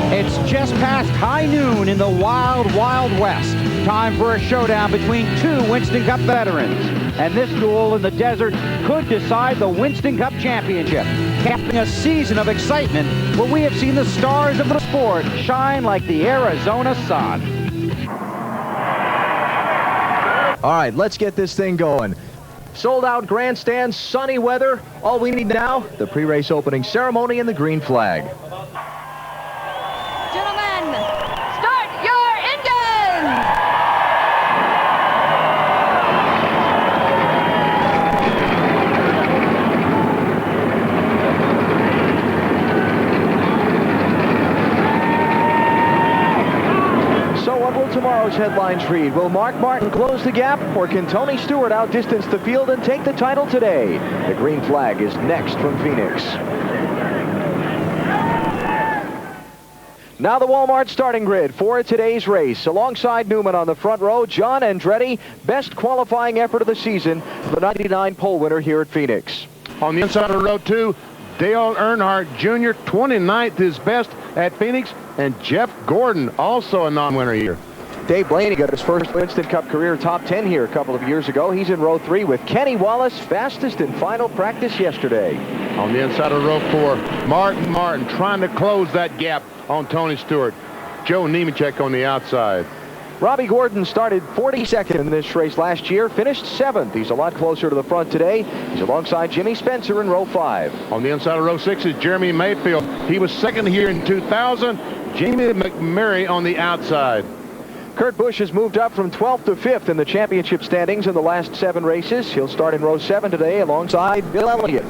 It's just past high noon in the wild, wild west. Time for a showdown between two Winston Cup veterans. And this duel in the desert could decide the Winston Cup Championship, capping a season of excitement where we have seen the stars of the sport shine like the Arizona sun. All right, let's get this thing going. Sold out grandstands, sunny weather. All we need now, the pre-race opening ceremony and the green flag. Gentlemen, start your engines! So what will tomorrow's headlines read? Will Mark Martin close the gap, or can Tony Stewart outdistance the field and take the title today? The green flag is next from Phoenix. Now the Walmart starting grid for today's race. Alongside Newman on the front row, John Andretti, best qualifying effort of the season, the 99 pole winner here at Phoenix. On the inside of row 2, Dale Earnhardt Jr., 29th, his best at Phoenix, and Jeff Gordon, also a non-winner here. Dave Blaney got his first Winston Cup career top 10 here a couple of years ago. He's in row 3 with Kenny Wallace, fastest in final practice yesterday. On the inside of row 4, Martin trying to close that gap on Tony Stewart. Joe Nemechek on the outside. Robbie Gordon started 42nd in this race last year, finished 7th. He's a lot closer to the front today. He's alongside Jimmy Spencer in row 5. On the inside of row 6 is Jeremy Mayfield. He was second here in 2000. Jamie McMurray on the outside. Kurt Busch has moved up from 12th to 5th in the championship standings in the last 7 races. He'll start in row 7 today alongside Bill Elliott.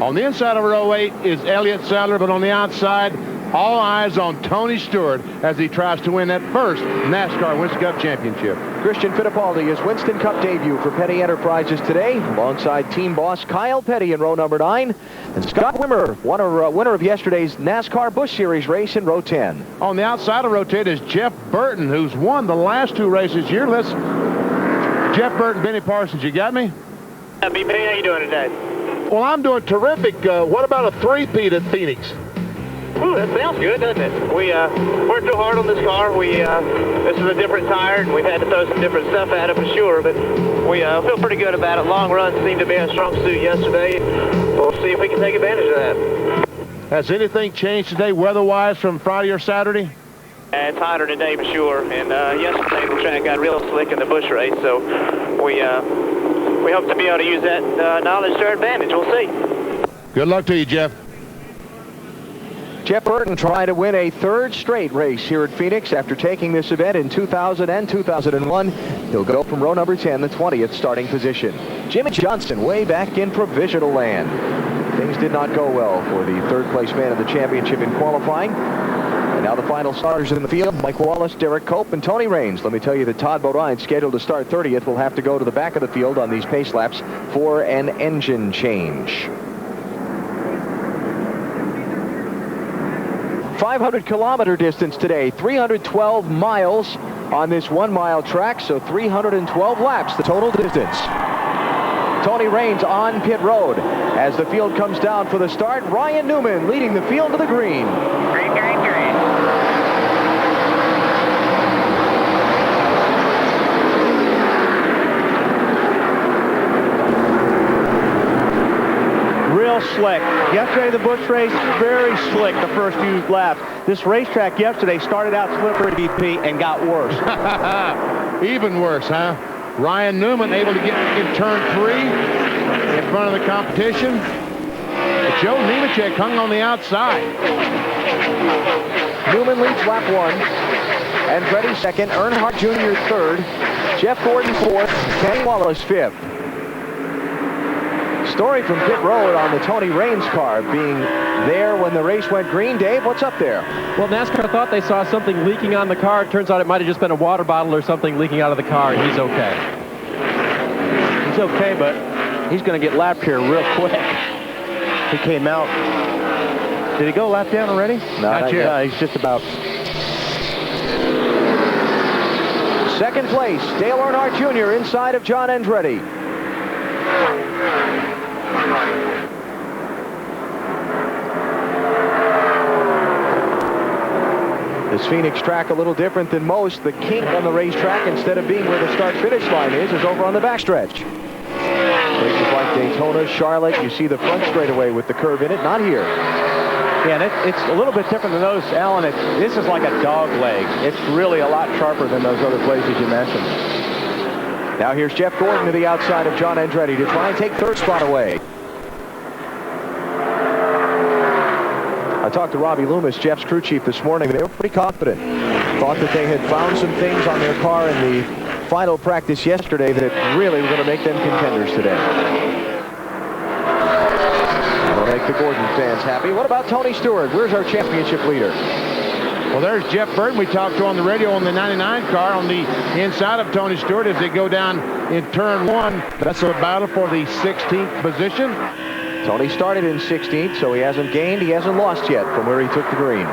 On the inside of row 8 is Elliott Sadler, but on the outside, all eyes on Tony Stewart as he tries to win that first NASCAR Winston Cup Championship. Christian Fittipaldi is Winston Cup debut for Petty Enterprises today, alongside team boss Kyle Petty in row number 9. And Scott Wimmer, winner of yesterday's NASCAR Busch Series race in row 10. On the outside of row 10 is Jeff Burton, who's won the last 2 races here. Jeff Burton, Benny Parsons, you got me? BP, how you doing today? Well, I'm doing terrific. What about a three-peat at Phoenix? Ooh, that sounds good, doesn't it? We worked real hard on this car. This is a different tire, and we've had to throw some different stuff at it for sure, but we feel pretty good about it. Long runs seemed to be a strong suit yesterday. We'll see if we can take advantage of that. Has anything changed today weather-wise from Friday or Saturday? It's hotter today for sure, and yesterday the track got real slick in the Busch race, so we hope to be able to use that knowledge to our advantage. We'll see. Good luck to you, Jeff. Jeff Burton trying to win a 3rd straight race here at Phoenix after taking this event in 2000 and 2001. He'll go from row number 10, the 20th starting position. Jimmy Johnson way back in provisional land. Things did not go well for the 3rd place man in the championship in qualifying. And now the final starters in the field, Mike Wallace, Derek Cope, and Tony Raines. Let me tell you that Todd Bodine, scheduled to start 30th, will have to go to the back of the field on these pace laps for an engine change. 500-kilometer distance today, 312 miles on this 1-mile track, so 312 laps, the total distance. Tony Raines on pit road. As the field comes down for the start, Ryan Newman leading the field to the green. Green. Real slick. Yesterday, the Busch race, very slick the first few laps. This racetrack yesterday started out slippery, BP, and got worse. Even worse, huh? Ryan Newman able to get in turn 3 in front of the competition. Joe Nemechek hung on the outside. Newman leads lap 1. Andretti 2nd, Earnhardt Jr. 3rd, Jeff Gordon 4th, Kenny Wallace 5th. Story from pit road on the Tony Raines car being there when the race went green. Dave, what's up there? Well, NASCAR thought they saw something leaking on the car. It turns out it might have just been a water bottle or something leaking out of the car, and he's okay. He's okay, but he's going to get lapped here real quick. He came out. Did he go lap down already? Not yet. He's just about. Second place, Dale Earnhardt Jr. inside of John Andretti. This Phoenix track a little different than most. The kink on the racetrack, instead of being where the start-finish line is over on the backstretch. Places like Daytona, Charlotte, you see the front straightaway with the curve in it. Not here. Yeah, and it's a little bit different than those, Alan. This is like a dog leg. It's really a lot sharper than those other places you mentioned. Now here's Jeff Gordon to the outside of John Andretti to try and take third spot away. I talked to Robbie Loomis, Jeff's crew chief, this morning. They were pretty confident. Thought that they had found some things on their car in the final practice yesterday that really were going to make them contenders today. That'll make the Gordon fans happy. What about Tony Stewart? Where's our championship leader? Well, there's Jeff Burton we talked to on the radio on the 99 car on the inside of Tony Stewart as they go down in turn 1. That's a battle for the 16th position. Tony started in 16th, so he hasn't gained, he hasn't lost yet from where he took the green.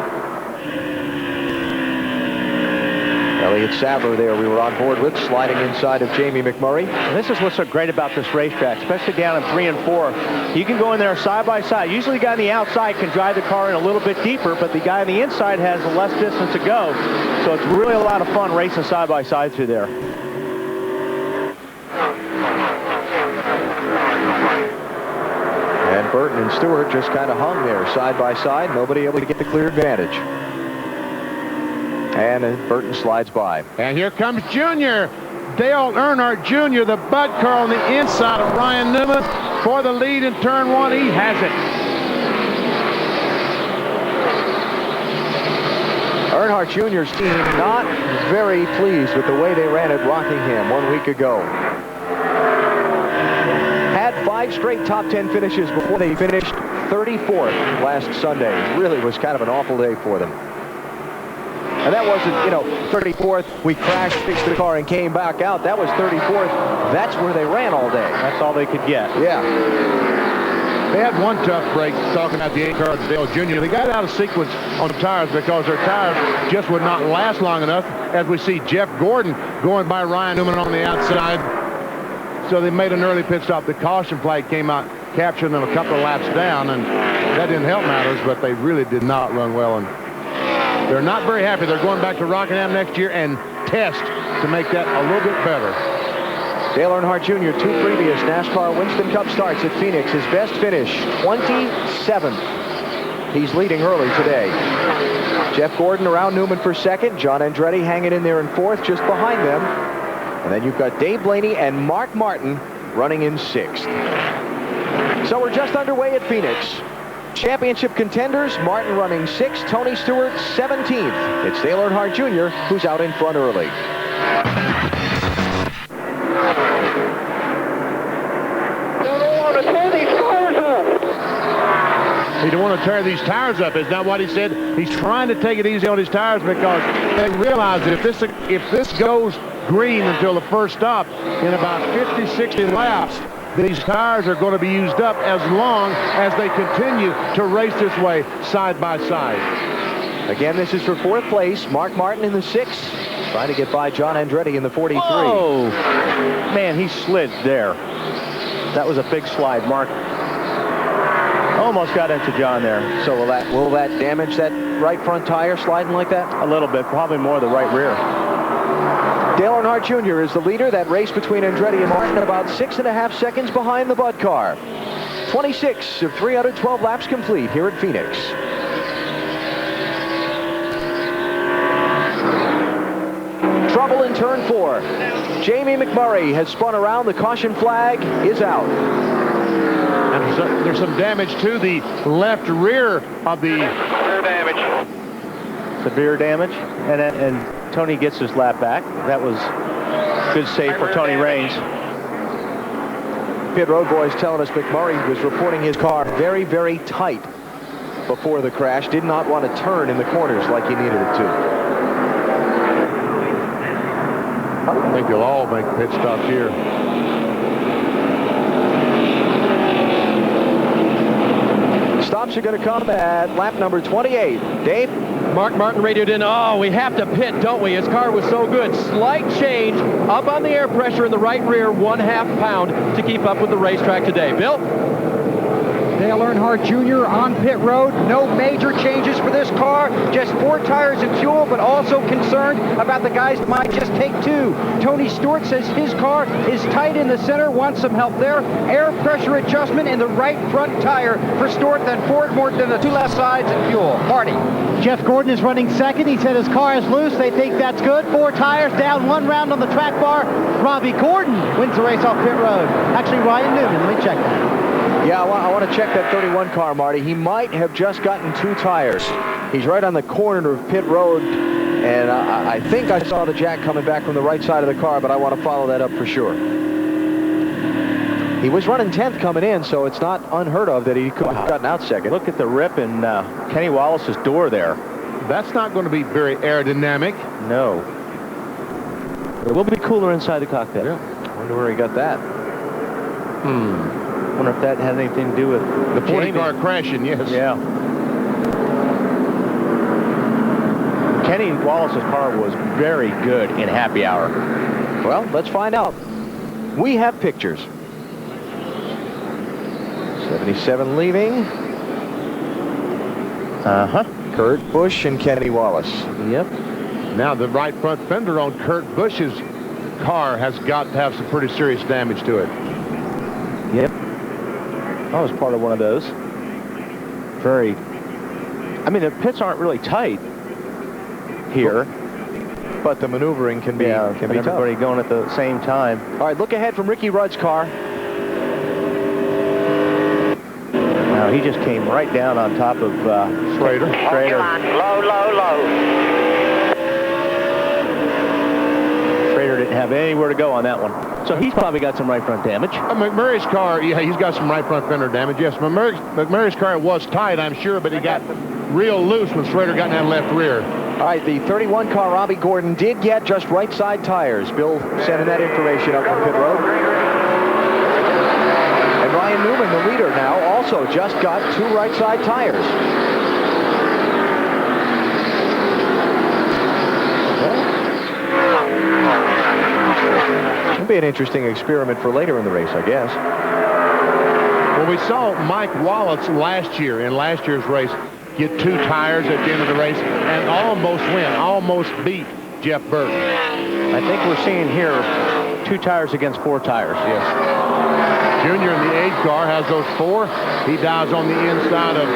Elliott Sadler there we were on board with, sliding inside of Jamie McMurray. And this is what's so great about this racetrack, especially down in 3 and 4. You can go in there side by side. Usually the guy on the outside can drive the car in a little bit deeper, but the guy on the inside has less distance to go. So it's really a lot of fun racing side by side through there. And Burton and Stewart just kind of hung there side by side. Nobody able to get the clear advantage. And Burton slides by. And here comes Junior. Dale Earnhardt Jr., the Bud car on the inside of Ryan Newman for the lead in turn 1. He has it. Earnhardt Jr.'s team not very pleased with the way they ran at Rockingham 1 week ago. Had 5 straight top 10 finishes before they finished 34th last Sunday. It really was kind of an awful day for them. And that wasn't, 34th, we crashed, fixed the car, and came back out. That was 34th. That's where they ran all day. That's all they could get. Yeah. They had one tough break, talking about the 8 car of Dale Jr. They got out of sequence on tires because their tires just would not last long enough, as we see Jeff Gordon going by Ryan Newman on the outside. So they made an early pit stop. The caution flag came out, capturing them a couple of laps down, and that didn't help matters, but they really did not run well. And they're not very happy. They're going back to Rockingham next year and test to make that a little bit better. Dale Earnhardt Jr., 2 previous NASCAR Winston Cup starts at Phoenix. His best finish, 27th. He's leading early today. Jeff Gordon around Newman for second. John Andretti hanging in there in 4th, just behind them. And then you've got Dave Blaney and Mark Martin running in 6th. So we're just underway at Phoenix. Championship contenders, Martin running 6th, Tony Stewart 17th. It's Dale Earnhardt Jr. who's out in front early. He don't want to tear these tires up. Is that what he said? He's trying to take it easy on his tires because they realize that if this goes green until the first stop in about 50, 60 laps, these tires are going to be used up as long as they continue to race this way side by side. Again, this is for 4th place. Mark Martin in the 6th, trying to get by John Andretti in the 43. Oh, man, he slid there. That was a big slide. Mark almost got into John there. So will that damage that right front tire sliding like that? A little bit, probably more the right rear. Dale Earnhardt Jr. is the leader. That race between Andretti and Martin about 6.5 seconds behind the Bud car. 26 of 312 laps complete here at Phoenix. Trouble in turn 4. Jamie McMurray has spun around. The caution flag is out. And there's some damage to the left rear of the... Severe damage. Severe damage. And Tony gets his lap back. That was good save for Tony Raines. Pit Road Boys telling us McMurray was reporting his car very, very tight before the crash. Did not want to turn in the corners like he needed it to. I don't think they'll all make pit stops here. Stops are going to come at lap number 28. Dave? Mark Martin radioed in, oh, we have to pit, don't we? His car was so good. Slight change up on the air pressure in the right rear, 1/2 pound to keep up with the racetrack today. Bill? Dale Earnhardt Jr. on pit road. No major changes for this car. Just 4 tires and fuel, but also concerned about the guys that might just take 2. Tony Stewart says his car is tight in the center, wants some help there. Air pressure adjustment in the right front tire for Stewart, then Ford more than the 2 left sides and fuel. Marty. Jeff Gordon is running second. He said his car is loose. They think that's good. 4 tires down, 1 round on the track bar. Robbie Gordon wins the race off pit road. Actually, Ryan Newman. Let me check that. Yeah, I want to check that 31 car, Marty. He might have just gotten 2 tires. He's right on the corner of pit road, and I think I saw the jack coming back from the right side of the car, but I want to follow that up for sure. He was running 10th coming in, so it's not unheard of that he could have gotten out second. Look at the rip in Kenny Wallace's door there. That's not going to be very aerodynamic. No. It will be cooler inside the cockpit. Yeah. I wonder where he got that. I wonder if that had anything to do with the 40 car crashing, yes. Yeah. Kenny Wallace's car was very good in happy hour. Well, let's find out. We have pictures. 77 leaving. Kurt Busch and Kenny Wallace. Yep. Now the right front fender on Kurt Busch's car has got to have some pretty serious damage to it. Yep. I was part of one of those. Very. I mean, the pits aren't really tight here, but the maneuvering can be tough. Everybody going at the same time. All right, look ahead from Ricky Rudd's car. Now he just came right down on top of Schrader. Low, low, low. Schrader didn't have anywhere to go on that one. So he's probably got some right front damage. McMurray's car, yeah, he's got some right front fender damage. Yes, McMurray's car was tight, I'm sure, but he got real loose when Schrader got in that left rear. All right, the 31 car, Robbie Gordon, did get just right side tires. Bill sending that information up from pit road. And Ryan Newman, the leader now, also just got 2 right side tires. It'll be an interesting experiment for later in the race, I guess. Well, we saw Mike Wallace last year, in last year's race, get 2 tires at the end of the race and almost win, almost beat Jeff Burton. I think we're seeing here 2 tires against 4 tires. Yes. Junior in the 8 car has those 4. He dives on the inside of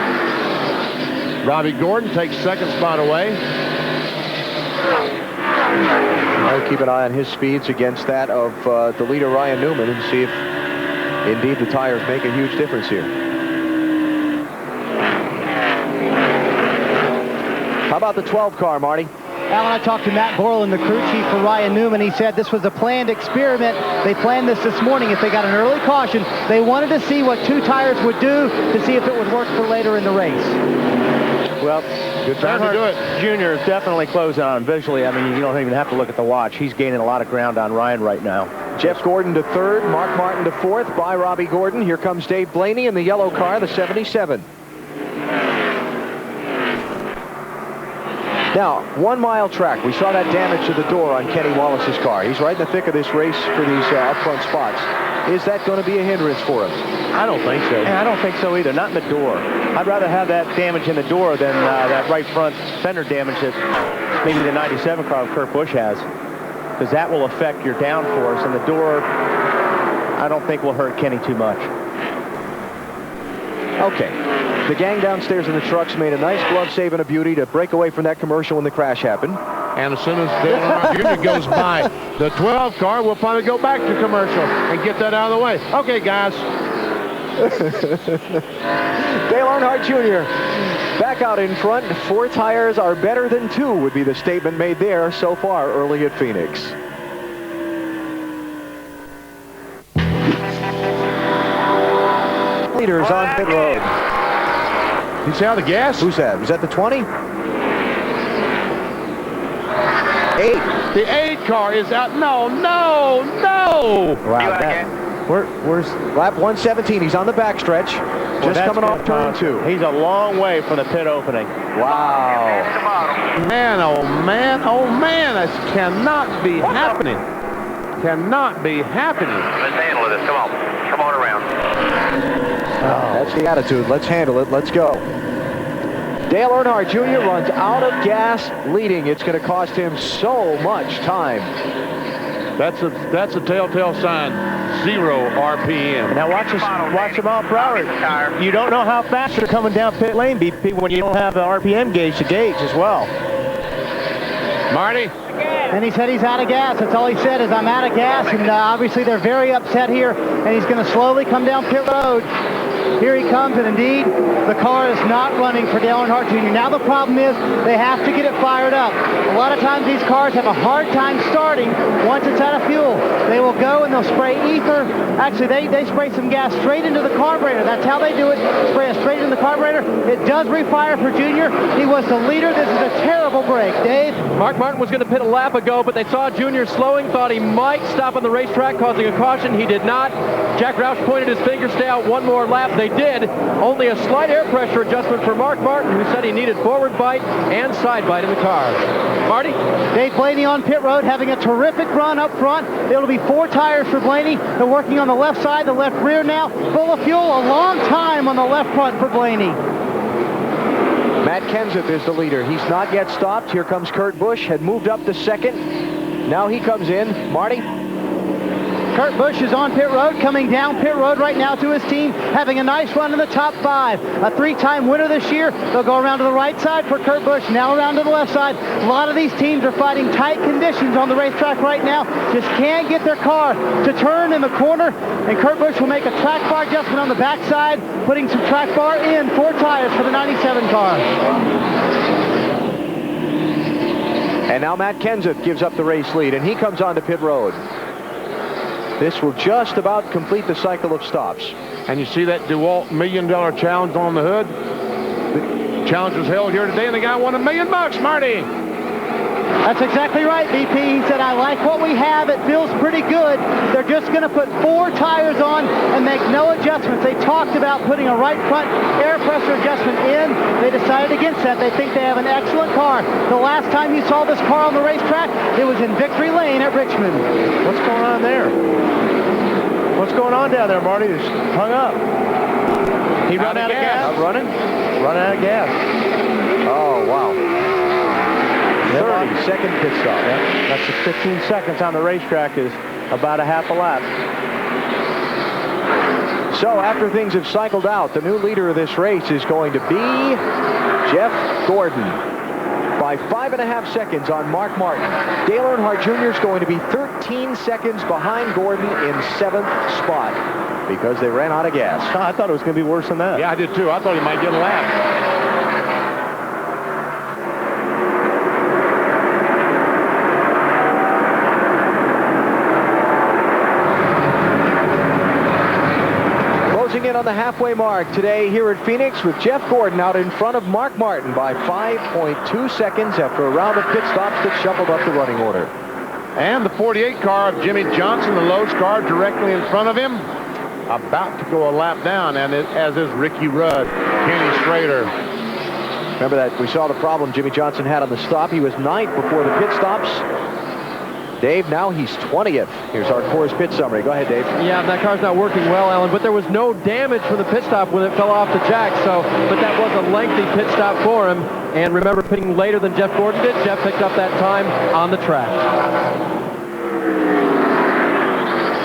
Robbie Gordon, takes 2nd spot away. I'll keep an eye on his speeds against that of the leader, Ryan Newman, and see if indeed the tires make a huge difference here. How about the 12 car, Marty? Alan, I talked to Matt Borland, the crew chief for Ryan Newman. He said this was a planned experiment. They planned this morning. If they got an early caution, they wanted to see what 2 tires would do to see if it would work for later in the race. Well, good time to do it. Junior is definitely closing on visually. I mean, you don't even have to look at the watch. He's gaining a lot of ground on Ryan right now. Jeff Gordon to 3rd, Mark Martin to 4th by Robbie Gordon. Here comes Dave Blaney in the yellow car, the 77. Now, 1 mile track. We saw that damage to the door on Kenny Wallace's car. He's right in the thick of this race for these up front spots. Is that going to be a hindrance for him? I don't think so. Yeah, I don't think so either. Not in the door. I'd rather have that damage in the door than that right front fender damage that maybe the 97 car of Kurt Busch has, because that will affect your downforce, and the door I don't think will hurt Kenny too much. Okay. The gang downstairs in the trucks made a nice glove save and a beauty to break away from that commercial when the crash happened. And as soon as Dale Earnhardt Jr. goes by, the 12 car will probably go back to commercial and get that out of the way. Okay, guys. Dale Earnhardt Jr. back out in front. 4 tires are better than 2 would be the statement made there so far early at Phoenix. Leaders on pit road. You see how the gas? Who's that? Was that the 20? 8. The 8 car is out. No, no, no. Wow. Where's lap 117? He's on the backstretch. just coming off turn 2. He's a long way from the pit opening. Wow. Man, oh man, oh man, this cannot be happening. Cannot be happening. Let's handle this. Come on. Come on around. That's the attitude. Let's handle it. Let's go. Dale Earnhardt Jr. runs out of gas leading. It's going to cost him so much time. That's a telltale sign. 0 RPM. Now watch the mile per hour. You don't know how fast you're coming down pit lane, BP, when you don't have the RPM gauge to gauge as well. Marty? And he said he's out of gas. That's all he said is, I'm out of gas. And obviously they're very upset here. And he's going to slowly come down pit road. Here he comes, and indeed, the car is not running for Dale Earnhardt Jr. Now the problem is they have to get it fired up. A lot of times these cars have a hard time starting once it's out of fuel. They will go and they'll spray ether. Actually, they spray some gas straight into the carburetor. That's how they do it. Spray it straight into the carburetor. It does refire for Junior. He was the leader. This is a terrible break. Dave? Mark Martin was going to pit a lap ago, but they saw Junior slowing, thought he might stop on the racetrack, causing a caution. He did not. Jack Roush pointed his finger, stay out one more lap. They did. Only a slight air pressure adjustment for Mark Martin, who said he needed forward bite and side bite in the car. Marty? Dave Blaney on pit road having a terrific run up front. It'll be 4 tires for Blaney. They're working on the left side, the left rear now. Full of fuel, a long time on the left front for Blaney. Matt Kenseth is the leader. He's not yet stopped. Here comes Kurt Busch, had moved up to second. Now he comes in. Marty? Kurt Busch is on pit road, coming down pit road right now to his team, having a nice run in the top 5. A 3-time winner this year. They'll go around to the right side for Kurt Busch, now around to the left side. A lot of these teams are fighting tight conditions on the racetrack right now. Just can't get their car to turn in the corner, and Kurt Busch will make a track bar adjustment on the backside, putting some track bar in 4 tires for the 97 car. And now Matt Kenseth gives up the race lead, and he comes onto pit road. This will just about complete the cycle of stops. And you see that DeWalt $1 Million Challenge on the hood? The challenge was held here today, and the guy won $1 million, Marty. That's exactly right, BP. He said, I like what we have. It feels pretty good. They're just going to put 4 tires on and make no adjustments. They talked about putting a right front air pressure adjustment in. They decided against that. They think they have an excellent car. The last time you saw this car on the racetrack, it was in Victory Lane at Richmond. What's going on there? What's going on down there, Marty? He's hung up. He run out of gas. Not running? Run out of gas. Oh, wow. 30-second pit stop. Yep. That's the 15 seconds on the racetrack is about a half a lap. So after things have cycled out, the new leader of this race is going to be Jeff Gordon. By 5.5 seconds on Mark Martin. Dale Earnhardt Jr. is going to be 13 seconds behind Gordon in 7th spot because they ran out of gas. I thought it was going to be worse than that. Yeah, I did too. I thought he might get a lap. In on the halfway mark today here at Phoenix with Jeff Gordon out in front of Mark Martin by 5.2 seconds after a round of pit stops that shuffled up the running order. And the 48 car of Jimmy Johnson, the Lowe's car directly in front of him, about to go a lap down, and as is Ricky Rudd, Kenny Schrader. Remember that we saw the problem Jimmy Johnson had on the stop. He was 9th before the pit stops. Dave, now he's 20th. Here's our Coors pit summary. Go ahead, Dave. Yeah, that car's not working well, Alan, but there was no damage from the pit stop when it fell off the jack, but that was a lengthy pit stop for him. And remember, pitting later than Jeff Gordon did, Jeff picked up that time on the track.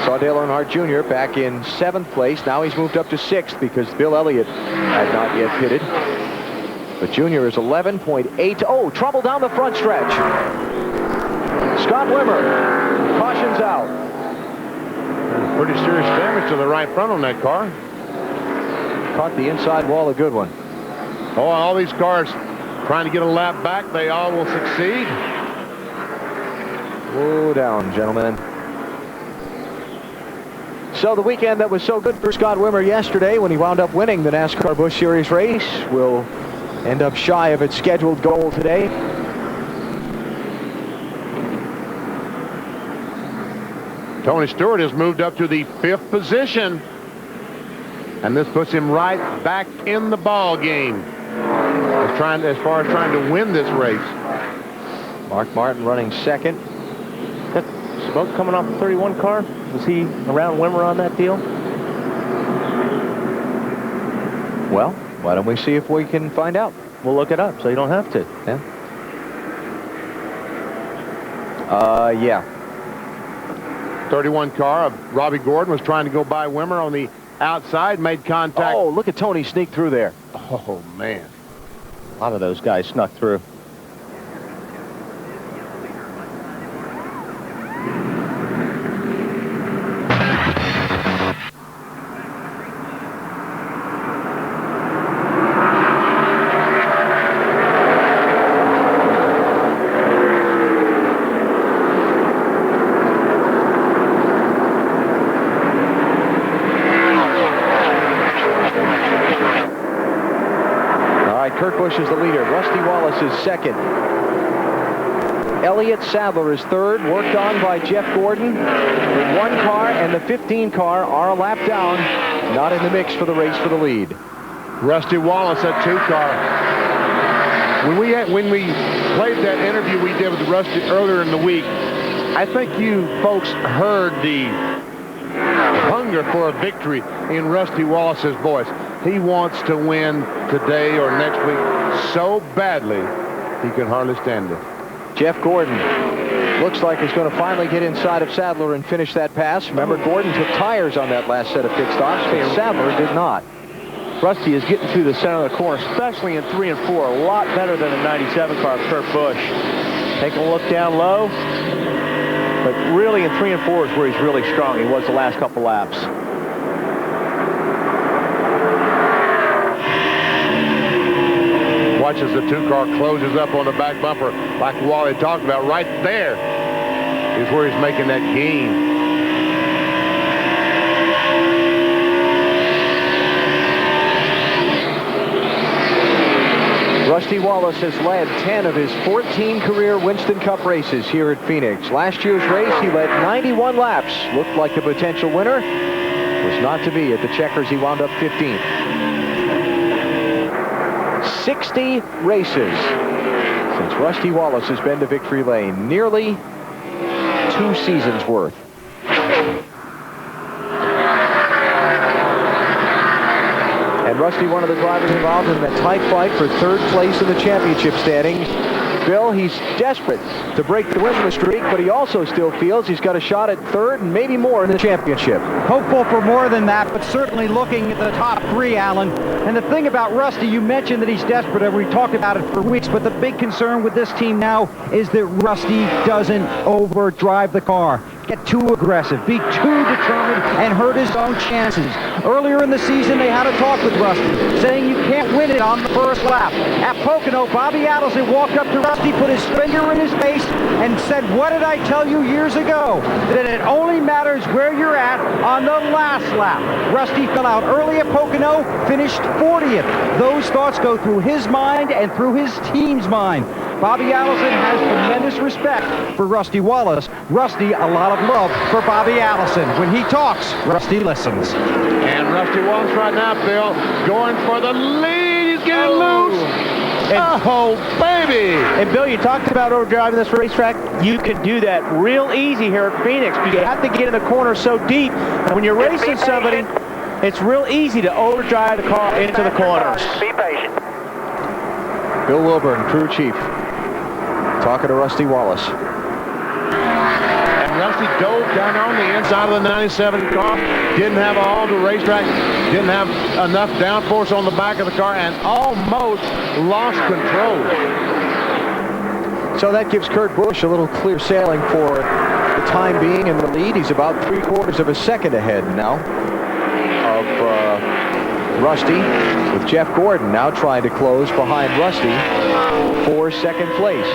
Saw Dale Earnhardt Jr. back in 7th place. Now he's moved up to 6th because Bill Elliott had not yet pitted. But Jr. is 11.8. Oh, trouble down the front stretch. Scott Wimmer cautions out. Pretty serious damage to the right front on that car. Caught the inside wall, a good one. Oh, all these cars trying to get a lap back. They all will succeed. Whoa, down, gentlemen. So the weekend that was so good for Scott Wimmer yesterday when he wound up winning the NASCAR Busch Series race will end up shy of its scheduled goal today. Tony Stewart has moved up to the 5th position. And this puts him right back in the ball game. As far as trying to win this race. Mark Martin running second. That smoke coming off the 31 car? Was he around Wimmer on that deal? Well, why don't we see if we can find out? We'll look it up so you don't have to. Yeah. Yeah. 31 car of Robbie Gordon was trying to go by Wimmer on the outside, made contact. Oh, look at Tony sneak through there. Oh, man. A lot of those guys snuck through. Kurt Busch is the leader. Rusty Wallace is second. Elliott Sadler is third, worked on by Jeff Gordon. The 1 car and the 15 car are a lap down, not in the mix for the race for the lead. Rusty Wallace at 2 car. When we played that interview we did with Rusty earlier in the week, I think you folks heard the hunger for a victory in Rusty Wallace's voice. He wants to win today or next week so badly he can hardly stand it. Jeff Gordon looks like he's going to finally get inside of Sadler and finish that pass. Remember, Gordon took tires on that last set of pit stops, but Sadler did not. Rusty is getting through the center of the corner, especially in 3 and 4, a lot better than the 97 car of Kurt Busch. Taking a look down low, but really in 3 and 4 is where he's really strong. He was the last couple laps. Watch as the 2 car closes up on the back bumper, like Wally talked about. Right there is where he's making that gain. Rusty Wallace has led 10 of his 14 career Winston Cup races here at Phoenix. Last year's race, he led 91 laps. Looked like a potential winner. Was not to be. At the checkers, he wound up 15th. 60 races since Rusty Wallace has been to victory lane. Nearly 2 seasons worth. And Rusty, one of the drivers involved in the tight fight for 3rd place in the championship standings. Bill, he's desperate to break the winless streak, but he also still feels he's got a shot at 3rd and maybe more in the championship. Hopeful for more than that, but certainly looking at the top 3, Alan. And the thing about Rusty, you mentioned that he's desperate, and we talked about it for weeks, but the big concern with this team now is that Rusty doesn't overdrive the car. Get too aggressive, be too determined, and hurt his own chances. Earlier in the season, they had a talk with Rusty, saying you can't win it on the first lap. At Pocono, Bobby Adelson walked up to Rusty, put his finger in his face, and said, "What did I tell you years ago? That it only matters where you're at on the last lap." Rusty fell out early at Pocono, finished 40th. Those thoughts go through his mind and through his team's mind. Bobby Allison has tremendous respect for Rusty Wallace. Rusty, a lot of love for Bobby Allison. When he talks, Rusty listens. And Rusty Wallace right now, Bill, going for the lead. He's getting loose. Oh, baby. And Bill, you talked about overdriving this racetrack. You can do that real easy here at Phoenix, but you have to get in the corner so deep. And when you're racing somebody, it's real easy to overdrive the car into the corners. Be patient. Bill Wilburn, crew chief, talking to Rusty Wallace. And Rusty dove down on the inside of the 97 car. Didn't have all the racetrack. Didn't have enough downforce on the back of the car and almost lost control. So that gives Kurt Busch a little clear sailing for the time being in the lead. He's about 3/4 of a second ahead now of Rusty, with Jeff Gordon now trying to close behind Rusty for 2nd place.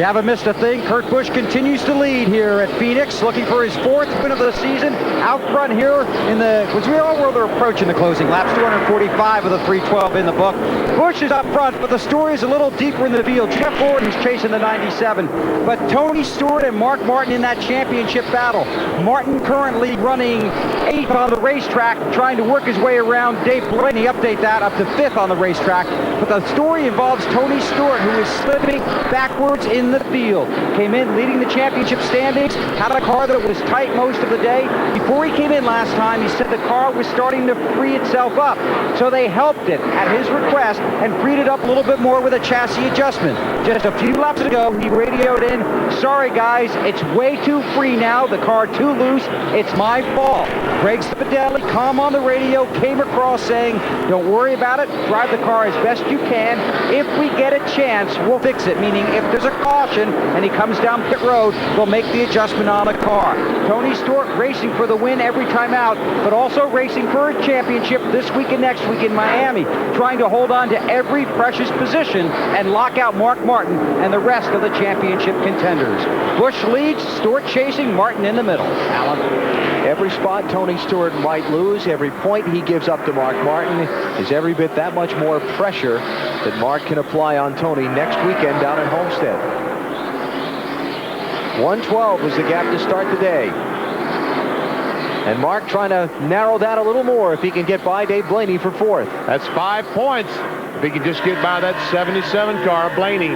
haven't missed a thing. Kurt Busch continues to lead here at Phoenix, looking for his 4th win of the season. Out front here in the, as we all were approaching the closing laps, 245 of the 312 in the book. Busch is up front, but the story is a little deeper in the field. Jeff Gordon's chasing the 97, but Tony Stewart and Mark Martin in that championship battle. Martin currently running 8th on the racetrack, trying to work his way around Dave Blaney. Update that up to 5th on the racetrack. But the story involves Tony Stewart, who is slipping backwards in the field. Came in leading the championship standings, had a car that was tight most of the day. Before he came in last time, he said the car was starting to free itself up. So they helped it at his request and freed it up a little bit more with a chassis adjustment. Just a few laps ago, he radioed in, "Sorry guys, it's way too free now, the car too loose, it's my fault." Greg Spidelli, calm on the radio, came across saying, "Don't worry about it, drive the car as best you can. If we get a chance, we'll fix it," meaning if there's a caution and he comes down pit road, they'll make the adjustment on the car. Tony Stewart racing for the win every time out, but also racing for a championship this week and next week in Miami, trying to hold on to every precious position and lock out Mark Martin and the rest of the championship contenders. Busch leads, Stewart chasing, Martin in the middle. Alan? Every spot Tony Stewart might lose, every point he gives up to Mark Martin is every bit that much more pressure that Mark can apply on Tony next weekend down at Homestead. 112 was the gap to start the day. And Mark trying to narrow that a little more if he can get by Dave Blaney for 4th. That's 5 points if he can just get by that 77 car, Blaney.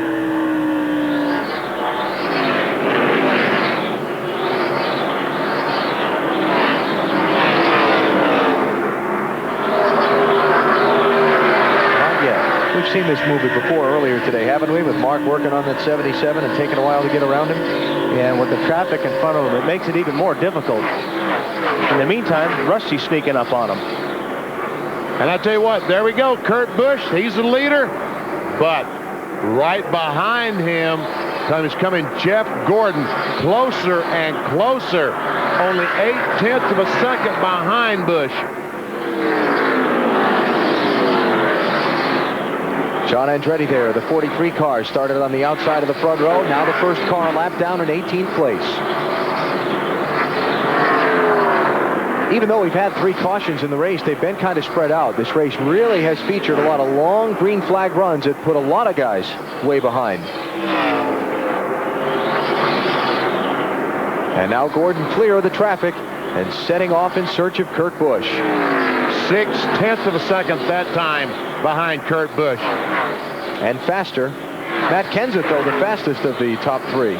We've seen this movie before earlier today, haven't we? With Mark working on that 77 and taking a while to get around him. Yeah, and with the traffic in front of him, it makes it even more difficult. In the meantime, Rusty's sneaking up on him. And I tell you what, there we go. Kurt Busch, he's the leader. But right behind him is coming Jeff Gordon. Closer and closer. Only 0.8 of a second behind Busch. John Andretti there, the 43 car, started on the outside of the front row. Now the first car lap down in 18th place. Even though we've had 3 cautions in the race, they've been kind of spread out. This race really has featured a lot of long green flag runs that put a lot of guys way behind. And now Gordon clear of the traffic and setting off in search of Kurt Busch. 0.6 of a second that time behind Kurt Busch. And faster. Matt Kenseth, though, the fastest of the top 3. Is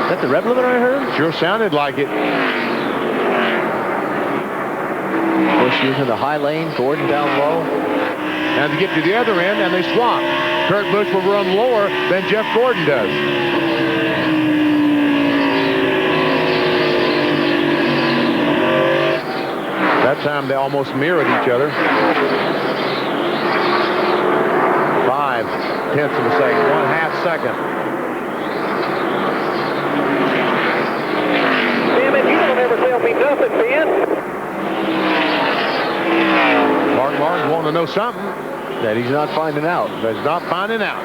that the rev limiter I heard? Sure sounded like it. Busch using the high lane, Gordon down low. And to get to the other end, and they swap. Kurt Busch will run lower than Jeff Gordon does. That time they almost mirrored each other. 0.5 of a second, 1/2 second. Damn it, you don't ever tell me nothing, Ben. Mark Martin's wanting to know something That he's not finding out. that he's not finding out.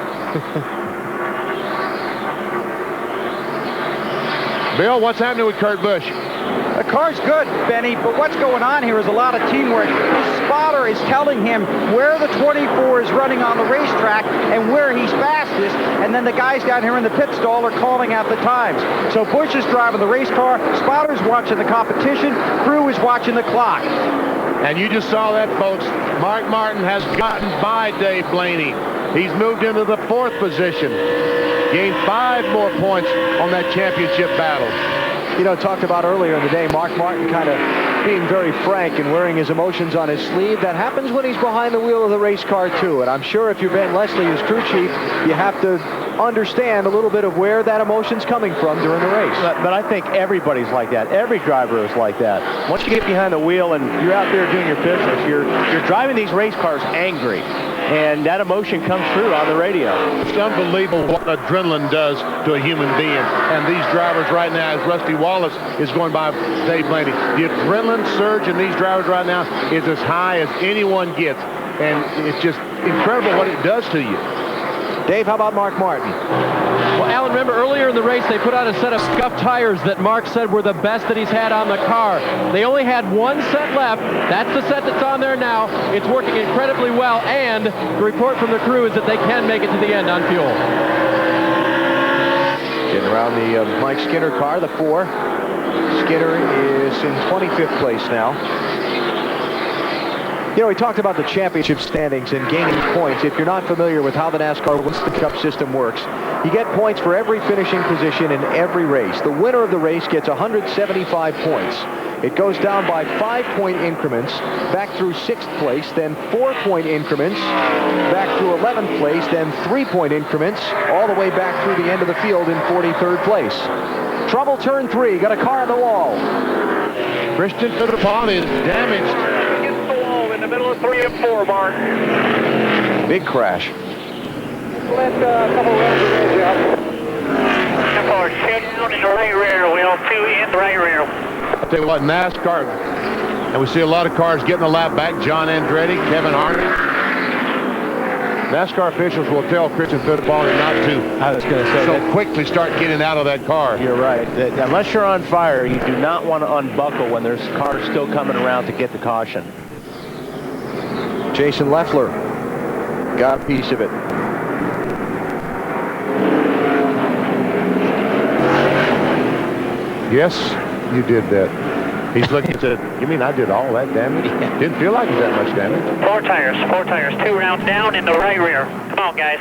Bill, what's happening with Kurt Busch? The car's good, Benny, but what's going on here is a lot of teamwork. His spotter is telling him where the 24 is running on the racetrack and where he's fastest, and then the guys down here in the pit stall are calling out the times. So Busch is driving the race car, spotter's watching the competition, crew is watching the clock. And you just saw that, folks. Mark Martin has gotten by Dave Blaney. He's moved into the 4th position. Gained 5 more points on that championship battle. You know, talked about earlier in the day, Mark Martin kind of being very frank and wearing his emotions on his sleeve. That happens when he's behind the wheel of the race car, too. And I'm sure if you're Ben Leslie, his crew chief, you have to understand a little bit of where that emotion's coming from during the race. But I think everybody's like that. Every driver is like that. Once you get behind the wheel and you're out there doing your business, you're driving these race cars angry. And that emotion comes through on the radio. It's unbelievable what adrenaline does to a human being. And these drivers right now, as Rusty Wallace is going by Dave Blaney, the adrenaline surge in these drivers right now is as high as anyone gets. and it's just incredible what it does to you. Dave, how about Mark Martin? Well, Alan, remember earlier in the race they put out a set of scuffed tires that Mark said were the best that he's had on the car. They only had one set left. That's the set that's on there now. It's working incredibly well, and the report from the crew is that they can make it to the end on fuel. Getting around the Mike Skinner car, the 4. Skinner is in 25th place now. You know, we talked about the championship standings and gaining points. If you're not familiar with how the NASCAR Winston Cup system works, you get points for every finishing position in every race. The winner of the race gets 175 points. It goes down by 5-point increments, back through 6th place, then 4-point increments, back through 11th place, then 3-point increments, all the way back through the end of the field in 43rd place. Trouble turn 3, got a car on the wall. Christian Fittipaldi is damaged. In the middle of 3 and 4, Mark. Big crash. Let a couple of runs ahead, Jeff. Car down in the right rear wheel, 2 in the right rear. I'll tell you what, NASCAR, and we see a lot of cars getting a lap back. John Andretti, Kevin Harvick. NASCAR officials will tell Christian Fittipaldi not to I was going to say so quickly start getting out of that car. You're right. That unless you're on fire, you do not want to unbuckle when there's cars still coming around to get the caution. Jason Leffler got a piece of it. Yes, you did that. He's looking and said, you mean I did all that damage? Didn't feel like it was that much damage. 4 tires, 2 rounds down in the right rear. Come on, guys.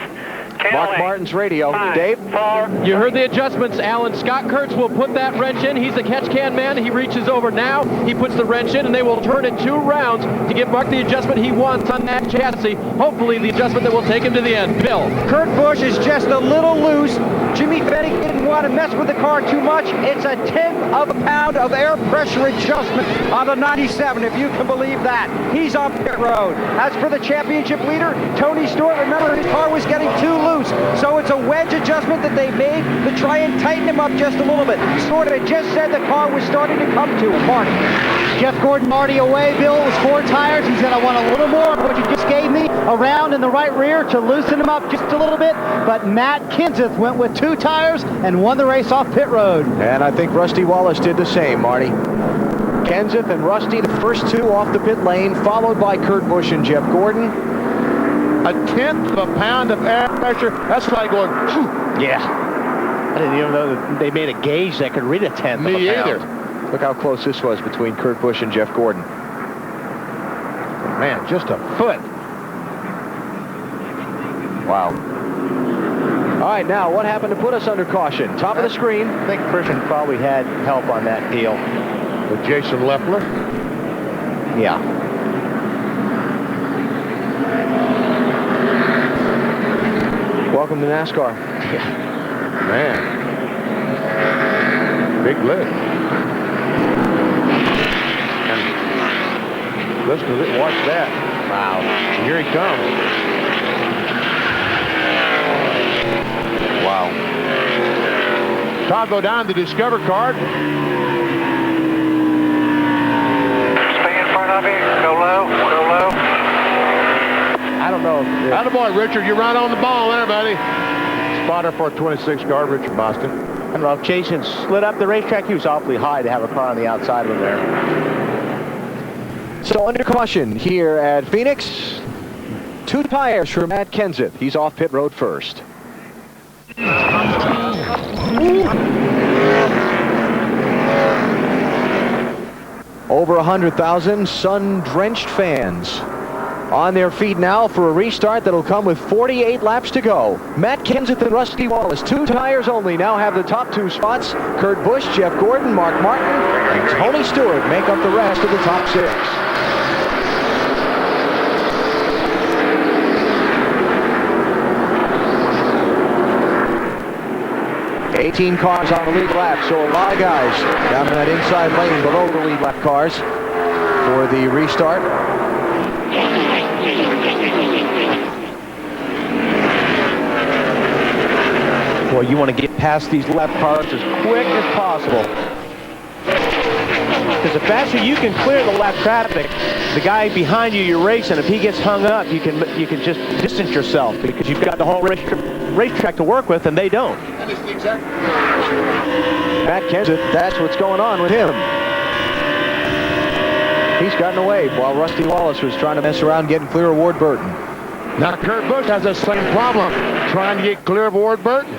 Mark Martin's radio. 5, Dave? 4. You heard the adjustments, Alan. Scott Kurtz will put that wrench in. He's the catch can man. He reaches over now. He puts the wrench in, and they will turn it 2 rounds to give Mark the adjustment he wants on that chassis. Hopefully the adjustment that will take him to the end. Bill. Kurt Busch is just a little loose. Jimmy Fettig didn't want to mess with the car too much. It's a 1/10 of a pound of air pressure adjustment on the 97, if you can believe that. He's on pit road. As for the championship leader, Tony Stewart, remember his car was getting too loose. So it's a wedge adjustment that they made to try and tighten him up just a little bit. Stewart had just said the car was starting to come to him. Mark. Jeff Gordon already away, Bill. It was 4 tires. He said, I want a little more of what you just gave me around in the right rear to loosen him up just a little bit. But Matt Kenseth went with 2 tires and won the race off pit road. And I think Rusty Wallace did the same, Marty. Kenseth and Rusty, the first 2 off the pit lane, followed by Kurt Busch and Jeff Gordon. 1/10 of a pound of air pressure. That's like going, phew. Yeah. I didn't even know that they made a gauge that could read a 1/10 of a Me pound. either. Look how close this was between Kurt Busch and Jeff Gordon. Man, just a foot. Wow. All right, now what happened to put us under caution? Top of the screen. I think Christian probably had help on that deal. With Jason Leffler. Yeah. Welcome to NASCAR. Man. Big lift. And listen to it. Watch that. Wow. Here he comes. Wow. Todd, go down to the Discover card. Stay in front of me. Go low. Go low. I don't know. Attaboy, Richard. You're right on the ball there, buddy. Spotter for 26 guard, Richard Boston. I don't know if Jason slid up the racetrack. He was awfully high to have a car on the outside of him there. So under caution here at Phoenix. 2 tires for Matt Kenseth. He's off pit road first. Over 100,000 sun-drenched fans on their feet now for a restart that'll come with 48 laps to go. Matt Kenseth and Rusty Wallace, 2 tires only, now have the top 2 spots. Kurt Busch, Jeff Gordon, Mark Martin, and Tony Stewart make up the rest of the top 6. $18 cars on the lead lap, so a lot of guys down in that inside lane below the lead lap cars for the restart. Boy, you want to get past these lap cars as quick as possible. because the faster you can clear the lap traffic, the guy behind you you're racing, if he gets hung up, you can just distance yourself because you've got the whole racetrack to work with, and they don't. Matt Kenseth, that's what's going on with him. He's gotten away while Rusty Wallace was trying to mess around getting clear of Ward Burton. Now Kurt Busch has the same problem, trying to get clear of Ward Burton.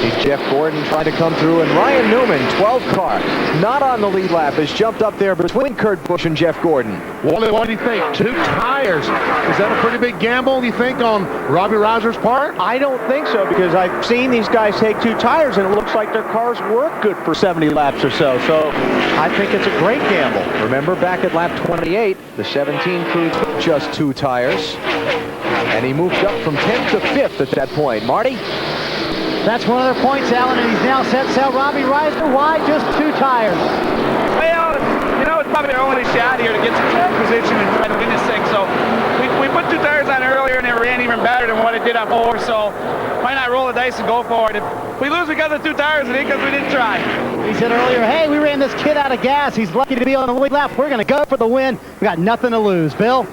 See Jeff Gordon trying to come through, and Ryan Newman, 12 car, not on the lead lap, has jumped up there between Kurt Busch and Jeff Gordon. What do you think? 2 tires. Is that a pretty big gamble, do you think, on Robbie Reiser's part? I don't think so, because I've seen these guys take 2 tires, and it looks like their cars work good for 70 laps or so. So I think it's a great gamble. Remember back at lap 28, the 17 crew took just 2 tires, and he moved up from 10th to 5th at that point. Marty? That's one of their points, Alan, and he's now set to Robbie Reiser. Why just 2 tires? Well, you know, it's probably their only shot here to get some track position and try to win this thing. So we put 2 tires on earlier, and it ran even better than what it did on 4. So why not roll the dice and go for it? If we lose because of 2 tires, it ain't because we didn't try. He said earlier, hey, we ran this kid out of gas. He's lucky to be on the lead lap. We're going to go for the win. We got nothing to lose. Bill?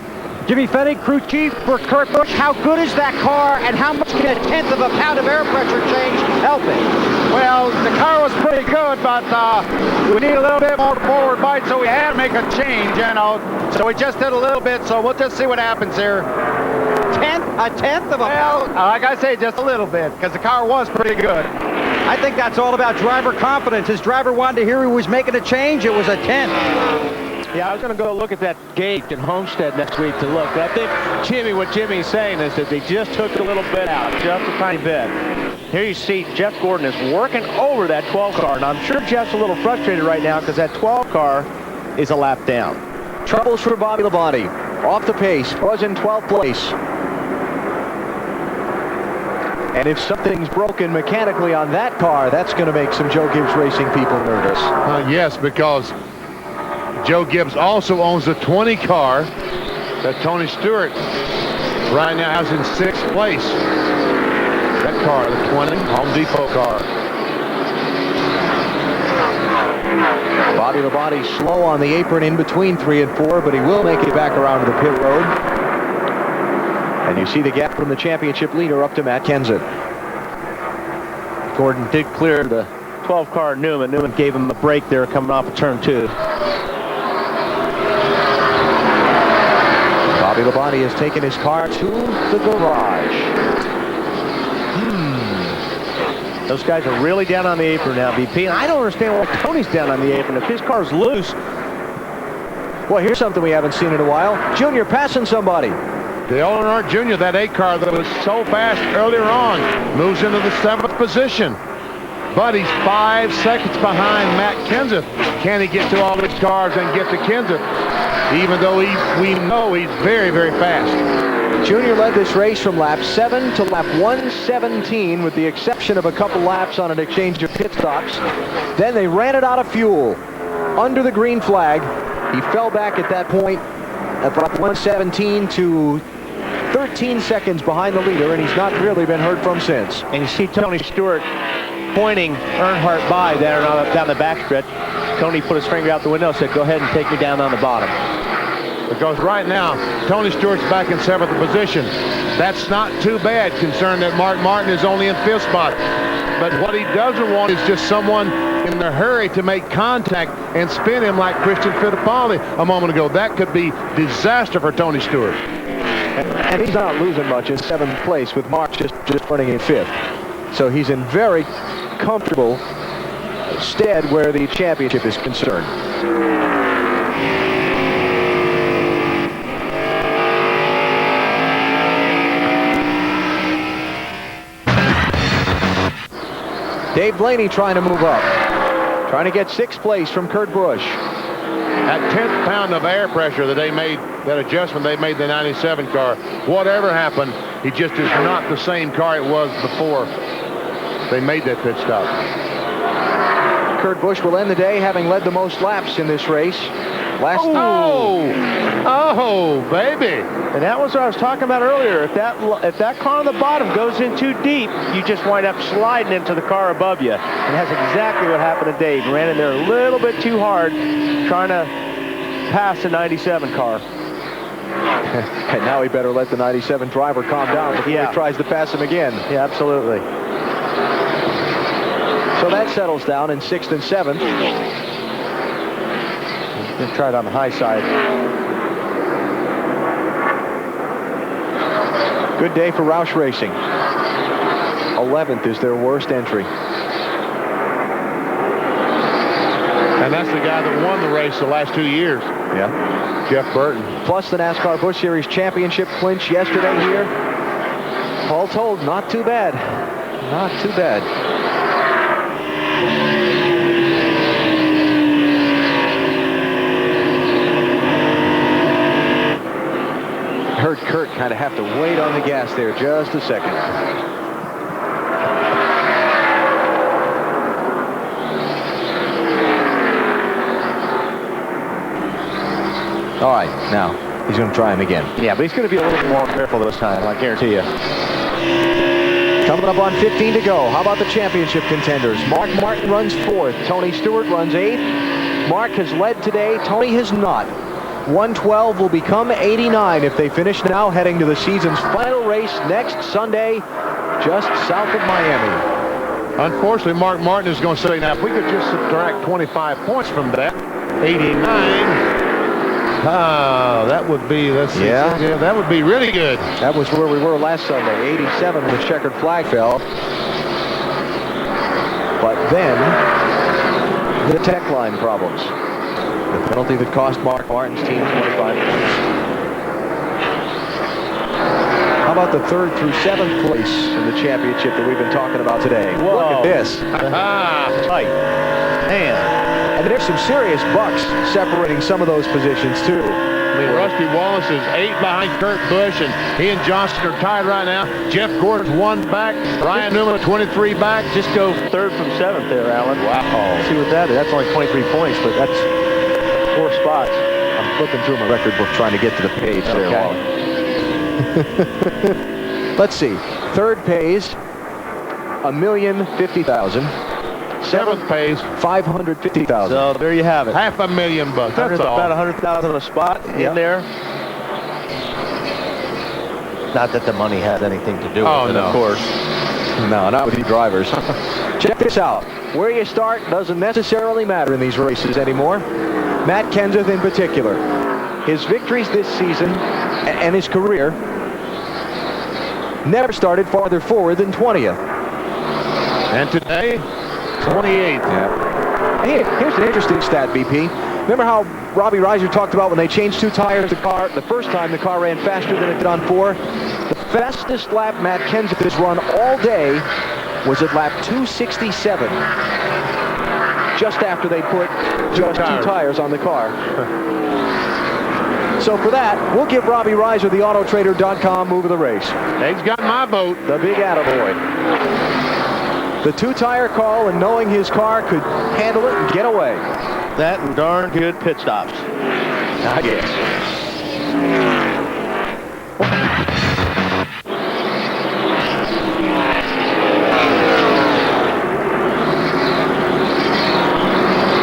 Jimmy Fennig, crew chief for Kurt Busch. How good is that car, and how much can a 1/10 of a pound of air pressure change help it? Well, the car was pretty good, but we need a little bit more forward bite, so we had to make a change, you know. So we just did a little bit, so we'll just see what happens here. A tenth of a Well, pound? like I say, just a little bit, because the car was pretty good. I think that's all about driver confidence. His driver wanted to hear he was making a change. It was a 10th. Yeah, I was going to go look at that gate in Homestead next week to look. But I think what Jimmy's saying is that they just took a little bit out, just a tiny bit. Here you see Jeff Gordon is working over that 12 car. And I'm sure Jeff's a little frustrated right now because that 12 car is a lap down. Troubles for Bobby Labonte. Off the pace, was in 12th place. And if something's broken mechanically on that car, that's going to make some Joe Gibbs Racing people nervous. Yes, because Joe Gibbs also owns the 20 car that Tony Stewart right now has in 6th place. That car, the 20 Home Depot car. Bobby Labonte slow on the apron in between 3 and 4, but he will make it back around to the pit road. And you see the gap from the championship leader up to Matt Kenseth. Gordon did clear the 12 car Newman. Newman gave him a break there coming off of turn 2. Bobby Labonte has taken his car to the garage. Those guys are really down on the apron now, BP. And I don't understand why Tony's down on the apron. If his car's loose. Well, here's something we haven't seen in a while. Junior passing somebody. Dale Earnhardt Jr., that 8 car that was so fast earlier on, moves into the 7th position. But he's 5 seconds behind Matt Kenseth. Can he get to all these cars and get to Kenseth? Even though we know he's very, very fast. Junior led this race from lap 7 to lap 117, with the exception of a couple laps on an exchange of pit stops. Then they ran it out of fuel under the green flag. He fell back at that point at lap 117 to 13 seconds behind the leader, and he's not really been heard from since. And you see Tony Stewart pointing Earnhardt by there down the backstretch. Tony put his finger out the window and said, go ahead and take me down on the bottom. Because right now, Tony Stewart's back in 7th position. That's not too bad, considering that Mark Martin is only in 5th spot. But what he doesn't want is just someone in a hurry to make contact and spin him like Christian Fittipaldi a moment ago. That could be disaster for Tony Stewart. And he's not losing much in 7th place with Mark just running in 5th. So he's in very comfortable stead where the championship is concerned. Dave Blaney trying to move up. Trying to get 6th place from Kurt Busch. That 10th pound of air pressure that they made, that adjustment they made the 97 car, whatever happened, it just is not the same car it was before they made that pit stop. Kurt Busch will end the day having led the most laps in this race Last Oh, baby. And that was what I was talking about earlier. If that car on the bottom goes in too deep, you just wind up sliding into the car above you. And that's exactly what happened to Dave. He ran in there a little bit too hard, trying to pass the 97 car. And now he better let the 97 driver calm down before he tries to pass him again. Yeah, absolutely. So that settles down in 6th and 7th. Just try it on the high side. Good day for Roush Racing. 11th is their worst entry. And that's the guy that won the race the last 2 years. Yeah. Jeff Burton. Plus the NASCAR Busch Series championship clinch yesterday here. All told, not too bad. Not too bad. Heard Kurt kind of have to wait on the gas there just a second. All right, now he's going to try him again. Yeah, but he's going to be a little more careful this time, I guarantee you. Coming up on 15 to go. How about the championship contenders? Mark Martin runs 4th. Tony Stewart runs 8th. Mark has led today. Tony has not. 112 will become 89 if they finish now, heading to the season's final race next Sunday, just south of Miami. Unfortunately, Mark Martin is going to say, now, if we could just subtract 25 points from that, 89. Oh, that would be, let's see. Yeah, that would be really good. That was where we were last Sunday. 87 with checkered flag fell. But then, the tech line problems. The penalty that cost Mark Martin's team 25 points. How about the 3rd through 7th place in the championship that we've been talking about today? Whoa. Look at this. Tight. Man. And there's some serious bucks separating some of those positions, too. I mean, Rusty Wallace is 8 behind Kurt Busch, and he and Johnston are tied right now. Jeff Gordon's 1 back. Ryan Newman 23 back. Just go 3rd from 7th there, Alan. Wow. See what that is. That's only 23 points, but that's 4 spots. I'm flipping through my record book trying to get to the page there, Wally. Let's see. 3rd pays $1,050,000. 7th pays $550,000. So there you have it. $500,000. That's all. About $100,000 a spot in there. Not that the money has anything to do with it, of course. No, not with you drivers. Check this out. Where you start doesn't necessarily matter in these races anymore. Matt Kenseth in particular. His victories this season and his career never started farther forward than 20th. And today, 28th. Yeah. Here's an interesting stat, BP. Remember how Robbie Reiser talked about when they changed 2 tires, the first time the car ran faster than it did on 4? The fastest lap Matt Kenseth has run all day was at lap 267. Just after they put just 2 tires on the car. So for that, we'll give Robbie Reiser the Autotrader.com move of the race. He's got my vote. The big attaboy. The 2-tire call and knowing his car could handle it and get away. That and darn good pit stops. I guess.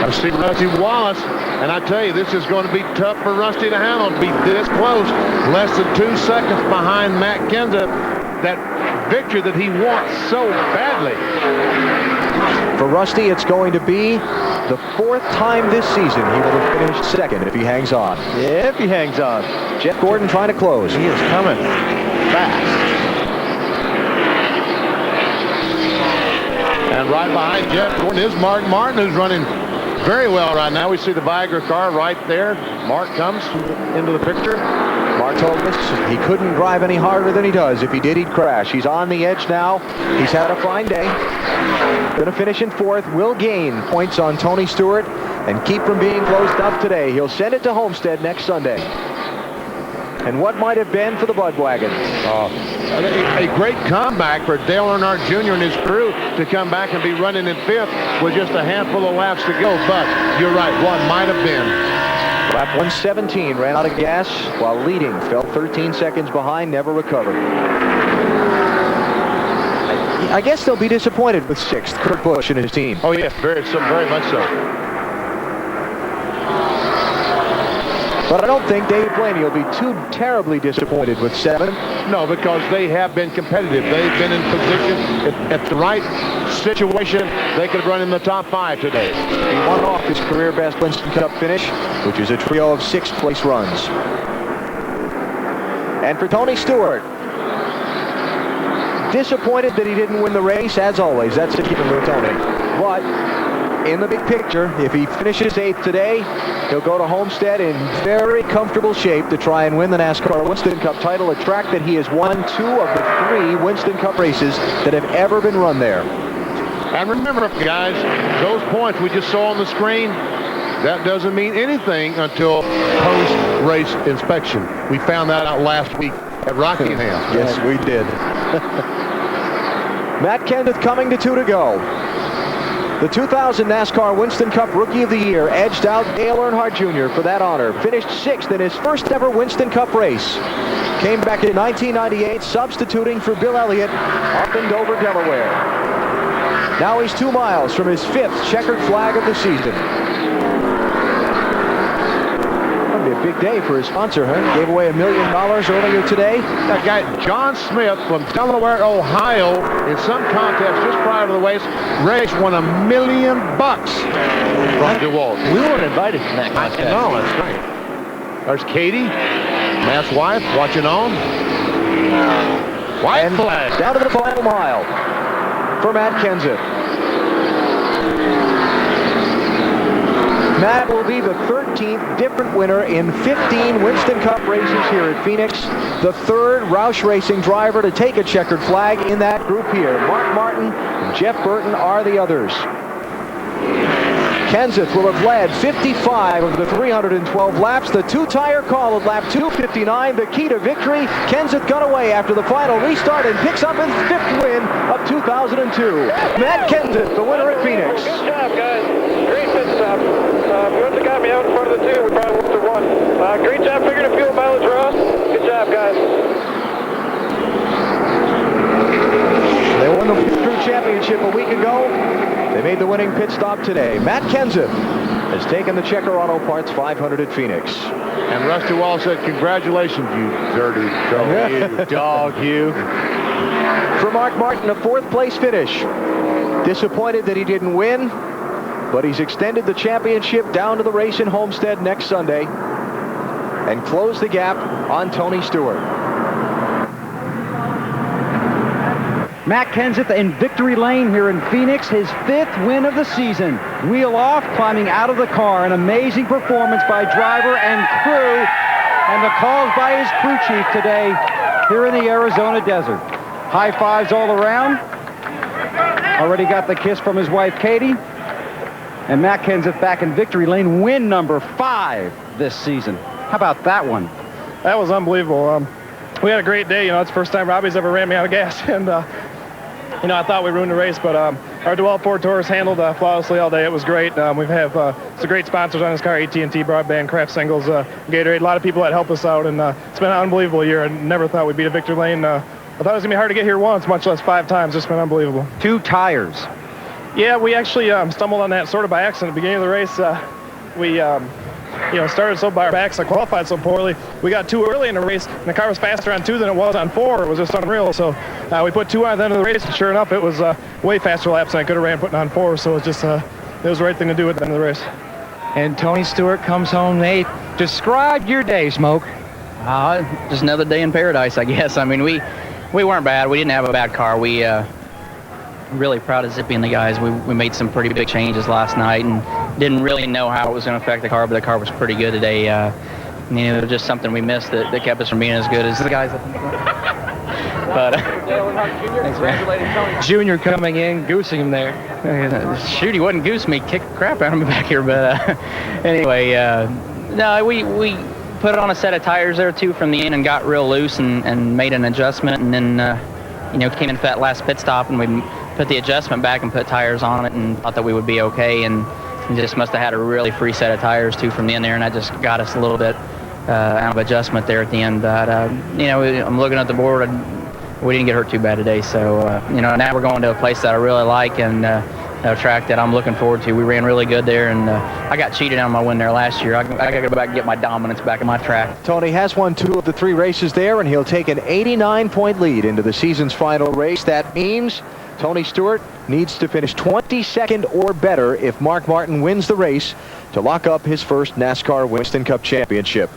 I see Rusty Wallace, and I tell you, this is going to be tough for Rusty to handle, to be this close, less than 2 seconds behind Matt Kenseth. That victory that he wants so badly. For Rusty, it's going to be the 4th time this season he will have finished 2nd if he hangs on. If he hangs on. Jeff Gordon trying to close. He is coming fast. And right behind Jeff Gordon is Mark Martin, who's running very well right now. We see the Viagra car right there. Mark comes into the picture. Mark told us he couldn't drive any harder than he does. If he did, he'd crash. He's on the edge now. He's had a fine day. Going to finish in 4th. Will gain points on Tony Stewart and keep from being closed up today. He'll send it to Homestead next Sunday. And what might have been for the Budwagon? A great comeback for Dale Earnhardt Jr. and his crew to come back and be running in 5th with just a handful of laps to go. But you're right, what might have been. Lap 117, ran out of gas while leading, fell 13 seconds behind, never recovered. I guess they'll be disappointed with 6th, Kurt Busch and his team. Oh, yes, very much so. But I don't think Dave Blaney will be too terribly disappointed with 7. No, because they have been competitive. They've been in position at the right situation. They could run in the top 5 today. He won off his career best Winston Cup finish, which is a trio of 6th place runs. And for Tony Stewart, disappointed that he didn't win the race, as always. That's a given with Tony. But in the big picture, if he finishes 8th today, he'll go to Homestead in very comfortable shape to try and win the NASCAR Winston Cup title, a track that he has won 2 of the 3 Winston Cup races that have ever been run there. And remember, guys, those points we just saw on the screen, that doesn't mean anything until post-race inspection. We found that out last week at Rockingham. Yes, we did. Matt Kenseth coming to 2 to go. The 2000 NASCAR Winston Cup Rookie of the Year edged out Dale Earnhardt Jr. for that honor. Finished 6th in his first ever Winston Cup race. Came back in 1998, substituting for Bill Elliott up in Dover, Delaware. Now he's 2 miles from his 5th checkered flag of the season. That'll be a big day for his sponsor, huh? Gave away $1 million earlier today. That guy, John Smith from Delaware, Ohio, in some contest just prior to the race won $1 million from DeWalt. We weren't invited to that contest. No, that's right. There's Katie, Matt's wife, watching on. White flag. Down to the final mile for Matt Kenseth. Matt will be the 13th different winner in 15 Winston Cup races here at Phoenix. The 3rd Roush Racing driver to take a checkered flag in that group here. Mark Martin and Jeff Burton are the others. Kenseth will have led 55 of the 312 laps. The 2-tire call at lap 259, the key to victory. Kenseth got away after the final restart and picks up his 5th win of 2002. Matt Kenseth, the winner at Phoenix. Good job, guys. Great pit stop. You wouldn't have got me out in front of the 2, we probably would have won. Great job figuring the fuel mileage, Ross. Good job, guys. They won the Crew Championship a week ago. They made the winning pit stop today. Matt Kenseth has taken the Checker Auto Parts 500 at Phoenix. And Rusty Wallace said, congratulations, you dirty dog. You dog, you. For Mark Martin, a 4th place finish. Disappointed that he didn't win, but he's extended the championship down to the race in Homestead next Sunday and closed the gap on Tony Stewart. Matt Kenseth in victory lane here in Phoenix, his 5th win of the season. Wheel off, climbing out of the car. An amazing performance by driver and crew, and the calls by his crew chief today here in the Arizona desert. High fives all around. Already got the kiss from his wife, Katie. And Matt Kenseth back in victory lane, win number 5 this season. How about that one? That was unbelievable. We had a great day. You know, it's the first time Robbie's ever ran me out of gas, and you know, I thought we ruined the race, but our DeWalt Ford Taurus handled flawlessly all day. It was great. We have some great sponsors on this car: AT&T, Broadband, Kraft Singles, Gatorade. A lot of people that help us out, and it's been an unbelievable year. I never thought we'd beat a victory lane. I thought it was gonna be hard to get here once, much less 5 times. It's been unbelievable. 2 tires. Yeah, we actually stumbled on that sort of by accident at the beginning of the race. We started so by our backs. I qualified so poorly. We got 2 early in the race, and the car was faster on 2 than it was on 4. It was just unreal. So we put 2 on at the end of the race, and sure enough, it was way faster laps than I could have ran putting on 4. So it was the right thing to do at the end of the race. And Tony Stewart comes home 8th. Describe your day, Smoke. Just another day in paradise, I guess. I mean, we weren't bad. We didn't have a bad car. We really proud of Zippy and the guys. We made some pretty big changes last night and didn't really know how it was going to affect the car, but the car was pretty good today. It was just something we missed that kept us from being as good as the guys up in the front. But thanks, man. Junior coming in, goosing him there. Shoot, he wasn't goose me, kicked the crap out of me back here. But anyway, no, we put on a set of tires there too from the end and got real loose and made an adjustment, and then came in for that last pit stop, and we put the adjustment back and put tires on it and thought that we would be okay. And He just must have had a really free set of tires too from the end there, and that just got us a little bit out of adjustment there at the end. But I'm looking at the board, and we didn't get hurt too bad today. So now we're going to a place that I really like, and a track that I'm looking forward to. We ran really good there, and I got cheated on my win there last year. I got to go back and get my dominance back in my track. Tony has won 2 of the 3 races there, and he'll take an 89-point lead into the season's final race. That means Tony Stewart needs to finish 22nd or better if Mark Martin wins the race to lock up his first NASCAR Winston Cup championship.